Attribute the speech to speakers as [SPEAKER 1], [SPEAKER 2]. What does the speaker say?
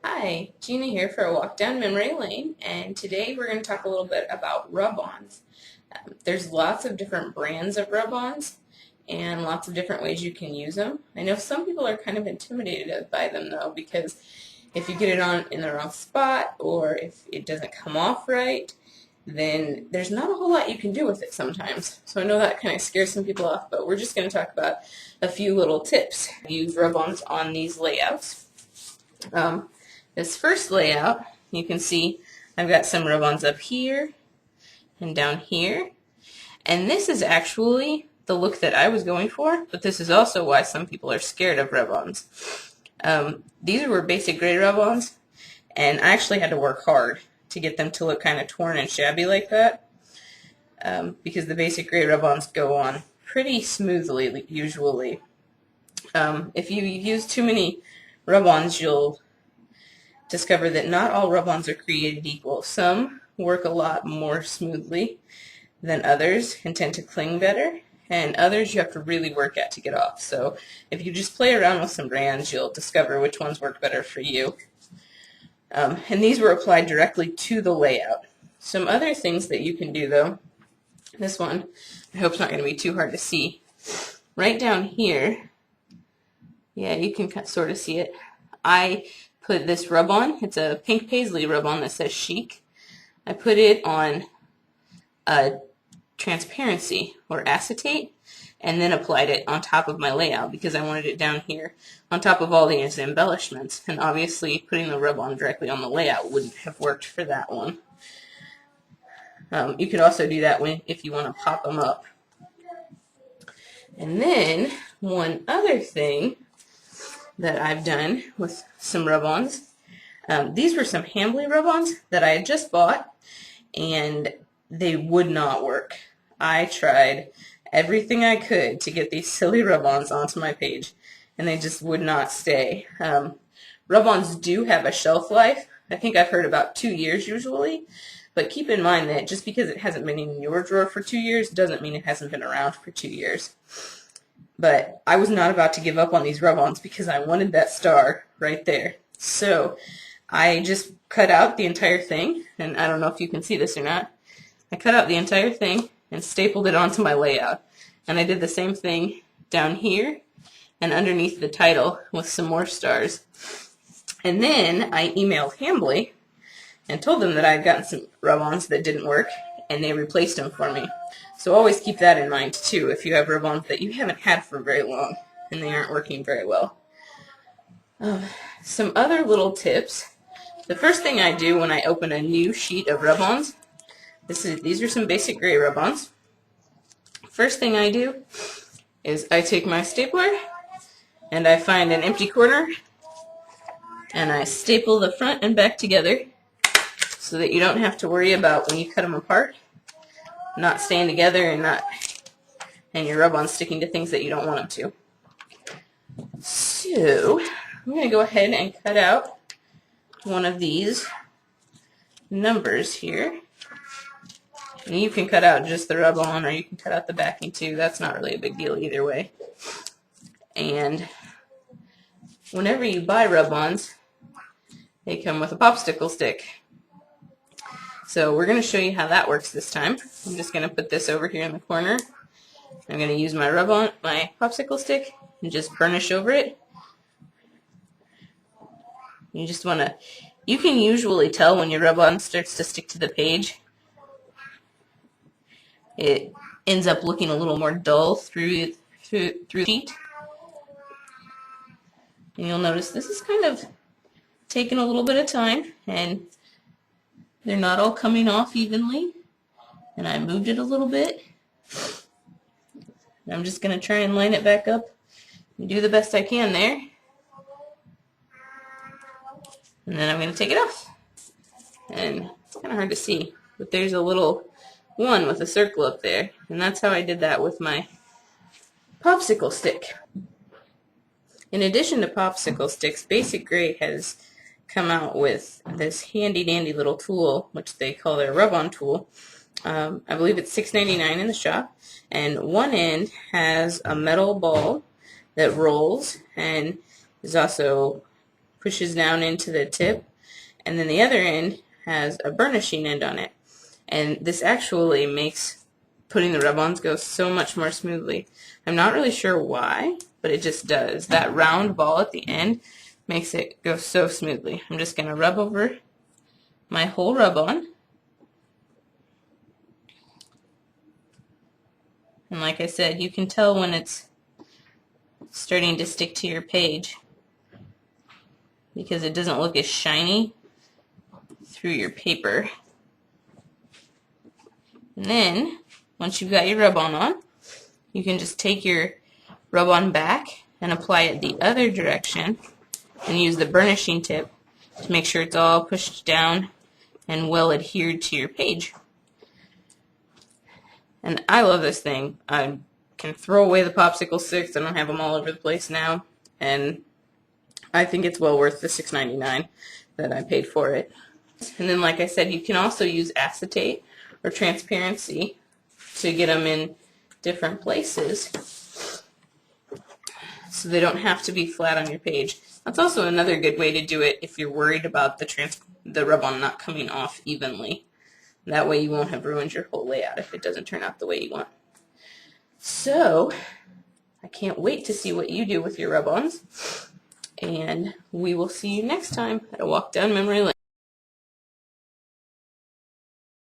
[SPEAKER 1] Hi, Gina here for a walk down memory lane, and today we're going to talk a little bit about rub-ons. There's lots of different brands of rub-ons and lots of different ways you can use them. I know some people are kind of intimidated by them though, because if you get it on in the wrong spot or if it doesn't come off right, then there's not a whole lot you can do with it sometimes. So I know that kind of scares some people off, but we're just going to talk about a few little tips. Use rub-ons on these layouts. This first layout, you can see I've got some rub-ons up here and down here. And this is actually the look that I was going for, but this is also why some people are scared of rub-ons. These were basic gray rub-ons, and I actually had to work hard to get them to look kind of torn and shabby like that, because the basic gray rub-ons go on pretty smoothly usually. If you use too many rub-ons, you'll discover that not all rub-ons are created equal. Some work a lot more smoothly than others and tend to cling better, and others you have to really work at to get off. So if you just play around with some brands, you'll discover which ones work better for you. And these were applied directly to the layout. Some other things that you can do though, this one I hope it's not going to be too hard to see. Right down here, yeah, you can sort of see it. I put this rub-on, it's a pink Paisley rub-on that says chic. I put it on a transparency or acetate and then applied it on top of my layout because I wanted it down here on top of all these embellishments, and obviously putting the rub-on directly on the layout wouldn't have worked for that one. You could also do that if you want to pop them up. And then one other thing that I've done with some rub-ons. These were some Hambly rub-ons that I had just bought, and they would not work. I tried everything I could to get these silly rub-ons onto my page, and they just would not stay. Rub-ons do have a shelf life. I think I've heard about 2 years usually, but keep in mind that just because it hasn't been in your drawer for 2 years doesn't mean it hasn't been around for 2 years. But I was not about to give up on these rub-ons because I wanted that star right there. So I just cut out the entire thing, and I don't know if you can see this or not. I cut out the entire thing and stapled it onto my layout. And I did the same thing down here and underneath the title with some more stars. And then I emailed Hambly and told them that I had gotten some rub-ons that didn't work, and they replaced them for me. So always keep that in mind too if you have rub-ons that you haven't had for very long and they aren't working very well. Some other little tips. The first thing I do when I open a new sheet of rub-ons, these are some basic gray rub-ons. First thing I do is I take my stapler and I find an empty corner and I staple the front and back together so that you don't have to worry about when you cut them apart not staying together and your rub-on sticking to things that you don't want them to. So I'm going to go ahead and cut out one of these numbers here. And you can cut out just the rub-on, or you can cut out the backing too. That's not really a big deal either way. And whenever you buy rub-ons, they come with a popsicle stick. So we're going to show you how that works this time. I'm just going to put this over here in the corner. I'm going to use my rub-on, my popsicle stick, and just burnish over it. You just want to, you can usually tell when your rub-on starts to stick to the page. It ends up looking a little more dull through the sheet. And you'll notice this is kind of taking a little bit of time, and they're not all coming off evenly. And I moved it a little bit. I'm just going to try and line it back up and do the best I can there. And then I'm going to take it off. And it's kind of hard to see, but there's a little one with a circle up there. And that's how I did that with my popsicle stick. In addition to popsicle sticks, Basic Gray has come out with this handy dandy little tool, which they call their rub-on tool. I believe it's $6.99 in the shop, and one end has a metal ball that rolls and is also pushes down into the tip, and then the other end has a burnishing end on it. And this actually makes putting the rub-ons go so much more smoothly. I'm not really sure why, but it just does. That round ball at the end makes it go so smoothly. I'm just going to rub over my whole rub-on. And like I said, you can tell when it's starting to stick to your page because it doesn't look as shiny through your paper. And then, once you've got your rub-on on, you can just take your rub-on back and apply it the other direction and use the burnishing tip to make sure it's all pushed down and well adhered to your page. And I love this thing. I can throw away the popsicle sticks. I don't have them all over the place now. And I think it's well worth the $6.99 that I paid for it. And then, like I said, you can also use acetate or transparency to get them in different places so they don't have to be flat on your page. That's also another good way to do it if you're worried about the rub-on not coming off evenly. That way you won't have ruined your whole layout if it doesn't turn out the way you want. So, I can't wait to see what you do with your rub-ons. And we will see you next time at a walk down memory lane.